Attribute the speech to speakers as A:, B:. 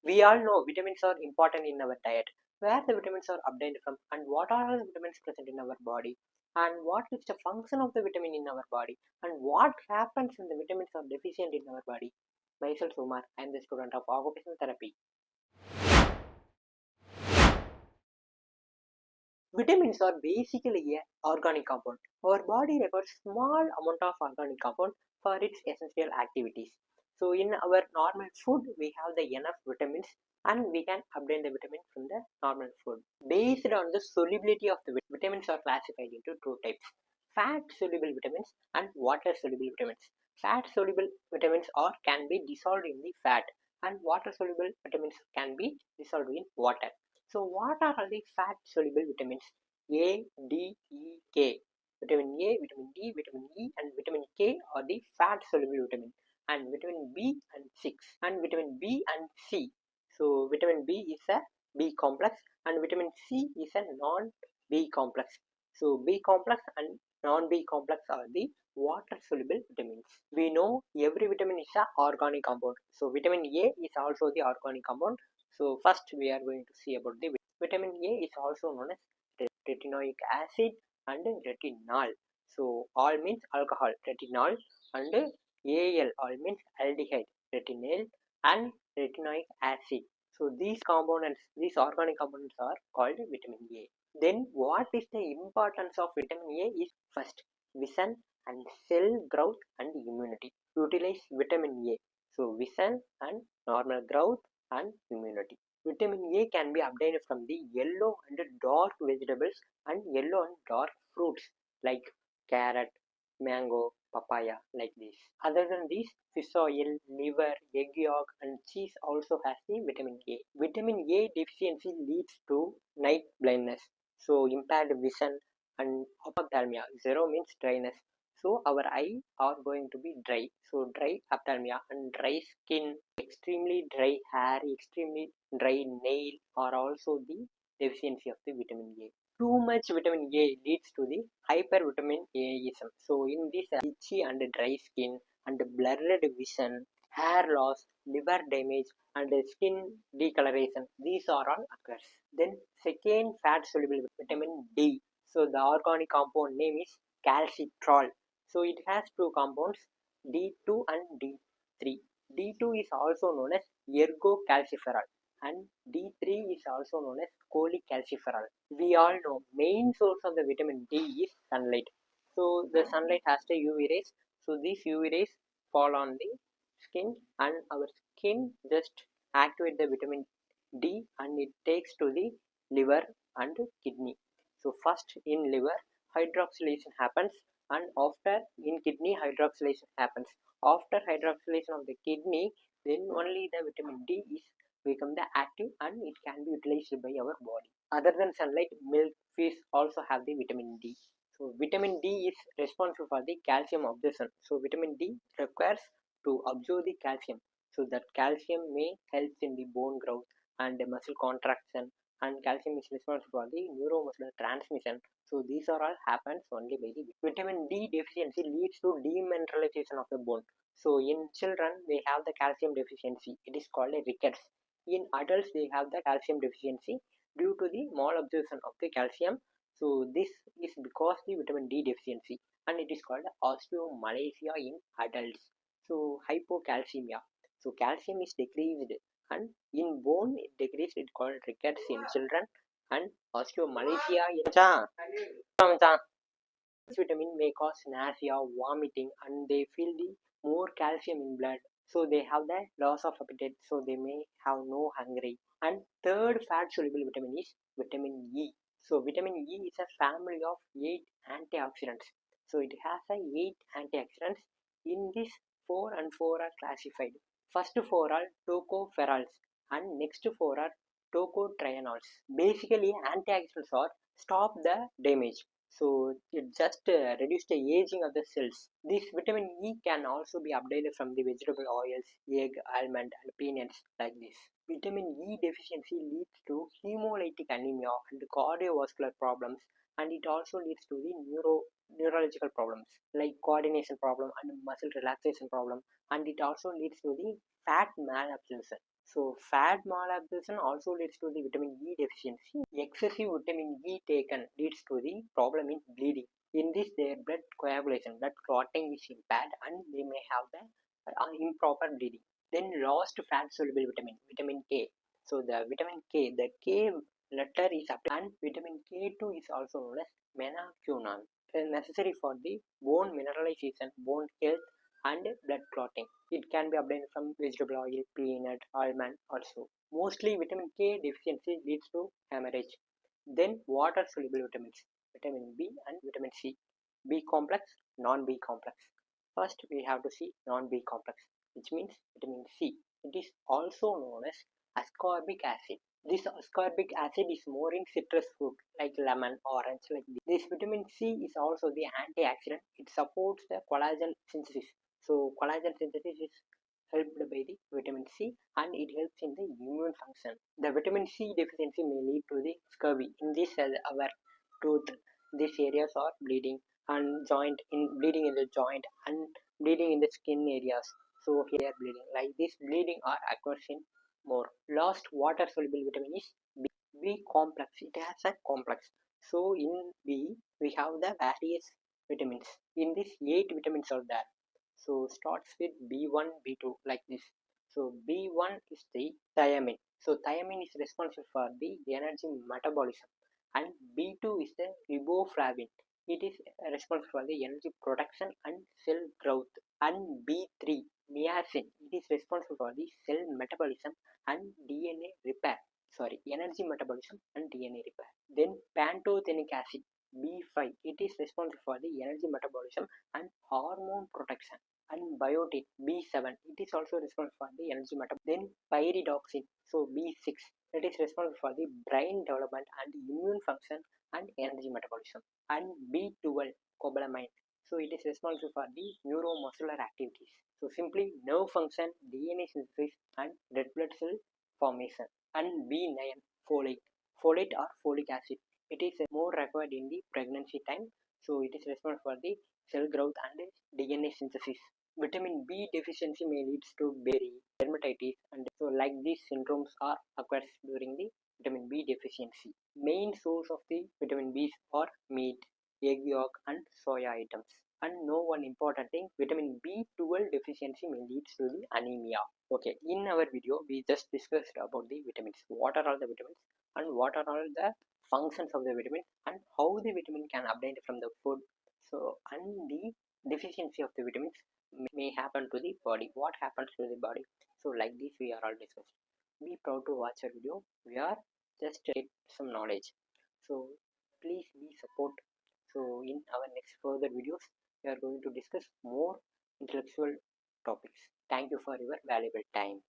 A: We all know vitamins are important in our diet. Where the vitamins are obtained from and what are the vitamins present in our body and what is the function of the vitamin in our body and what happens when the vitamins are deficient in our body. Myself Sumar, I am the student of occupational therapy. Vitamins are basically a organic compound. Our body requires small amount of organic compound for its essential activities. So in our normal food, we have the enough vitamins and we can obtain the vitamin from the normal food. Based on the solubility of the vitamins are classified into two types: fat soluble vitamins and water soluble vitamins. Fat soluble vitamins are can be dissolved in the fat and water soluble vitamins can be dissolved in water. So what are all the fat soluble vitamins? A, D, E, K. Vitamin A, vitamin D, vitamin E and vitamin K are the fat soluble vitamin, and vitamin B and 6 and vitamin B and C. So vitamin B is a B complex and vitamin C is a non-B complex. So B complex and non-B complex are the water soluble vitamins. We know every vitamin is a organic compound. So vitamin A is also the organic compound. So first we are going to see about the vitamin A is also known as retinoic acid and retinol. So all means alcohol, retinol, and Al all means aldehyde, retinol and retinoic acid. So these components, these organic components are called vitamin A. Then what is the importance of vitamin A is first vision and cell growth and immunity. Utilize vitamin A. So vision and normal growth and immunity. Vitamin A can be obtained from the yellow and dark vegetables and yellow and dark fruits like carrot, mango, papaya, like this. Other than these, fish oil, liver, egg yolk and cheese also has the vitamin A. Vitamin A deficiency leads to night blindness, so impaired vision and ophthalmia. Zero means dryness. So our eye are going to be dry. So dry ophthalmia and dry skin, extremely dry hair, extremely dry nail are also the deficiency of the vitamin A. Too much vitamin A leads to the hypervitamin Aism. So in this itchy and dry skin and blurred vision, hair loss, liver damage and skin decoloration, these are all occurs. Then second fat soluble vitamin D. So the organic compound name is calcitrol. So it has two compounds, D2 and D3. D2 is also known as ergocalciferol and D3 is also known as cholecalciferol. We all know main source of the vitamin D is sunlight. So the sunlight has the UV rays. So these UV rays fall on the skin and our skin just activate the vitamin D and it takes to the liver and kidney. So first in liver hydroxylation happens and after in kidney hydroxylation happens. After hydroxylation of the kidney, then only the vitamin D is become the active and it can be utilized by our body. Other than sunlight, milk, fish also have the vitamin D. So vitamin D is responsible for the calcium absorption. So vitamin D requires to absorb the calcium. So that calcium may help in the bone growth and the muscle contraction, and calcium is responsible for the neuromuscular transmission. So these are all happens only by the vitamin D deficiency leads to demineralization of the bone. So in children they have the calcium deficiency. It is called a rickets. In adults they have the calcium deficiency due to the malabsorption of the calcium. So this is because the vitamin D deficiency and it is called osteomalacia in adults. So hypocalcemia. So calcium is decreased and in bone it decreased, it called rickets in children and osteomalacia in this vitamin may cause nausea, vomiting, and they feel the more calcium in blood. So they have the loss of appetite. So they may have no hungry. And third fat soluble vitamin is vitamin E. So vitamin E is a family of 8 antioxidants. So it has a 8 antioxidants. In this 4 and 4 are classified. First 4 are tocopherols and next 4 are tocotrienols. Basically antioxidants are stop the damage. So it just reduce the aging of the cells. This vitamin E can also be obtained from the vegetable oils, egg, almond and peanuts like this. Vitamin E deficiency leads to hemolytic anemia and cardiovascular problems, and it also leads to the neurological problems like coordination problem and muscle relaxation problem, and it also leads to the fat malabsorption. So fat malabsorption also leads to the vitamin E deficiency. Excessive vitamin E taken leads to the problem in bleeding. In this, their blood coagulation, blood clotting is impaired, and they may have the improper bleeding. Then lost fat soluble vitamin K. So the vitamin K, the K letter is up, and vitamin K2 is also known as menaquinone, necessary for the bone mineralization, bone health, and blood clotting. It can be obtained from vegetable oil, peanut, almond also. Mostly vitamin K deficiency leads to hemorrhage. Then water soluble vitamins, vitamin B and vitamin C. B complex, non-B complex. First we have to see non-B complex, which means vitamin C. It is also known as ascorbic acid. This ascorbic acid is more in citrus fruit like lemon, orange, like this. This vitamin C is also the antioxidant. It supports the collagen synthesis. So collagen synthesis is helped by the vitamin C, and it helps in the immune function. The vitamin C deficiency may lead to the scurvy. In this, our tooth, these areas are bleeding, and bleeding in the joint, and bleeding in the skin areas. So here bleeding like this, bleeding or occurs in more. Lost water soluble vitamin is B. B complex. It has a complex. So in B we have the various vitamins. In this 8 vitamins are there. So starts with B1, B2 like this. So B1 is the thiamine. So thiamine is responsible for the energy metabolism, and B2 is the riboflavin. It is responsible for the energy production and cell growth. And B3 niacin, it is responsible for the cell metabolism and DNA repair. Sorry, energy metabolism and DNA repair. Then pantothenic acid B5, it is responsible for the energy metabolism and hormone protection. And biotin B7, it is also responsible for the energy metabolism. Then pyridoxine, so B6, it is responsible for the brain development and immune function and energy metabolism. And B12 cobalamin, so it is responsible for the neuromuscular activities. So simply nerve function, DNA synthesis, and red blood cell formation. And B9 folate or folic acid, it is more required in the pregnancy time. So it is responsible for the cell growth and DNA synthesis. Vitamin B deficiency may lead to berry, dermatitis, and so like these syndromes are occurs during the vitamin B deficiency. Main source of the vitamin B are meat, egg yolk, and soya items. And no one important thing, vitamin B12 deficiency may lead to the anemia. Okay, in our video we just discussed about the vitamins. What are all the vitamins, and what are all the functions of the vitamin, and how the vitamin can obtained from the food. So and the deficiency of the vitamins may happen to the body. What happens to the body? So like this we are all discussed. Be proud to watch our video. We are just get some knowledge. So please be support. So in our next further videos we are going to discuss more intellectual topics. Thank you for your valuable time.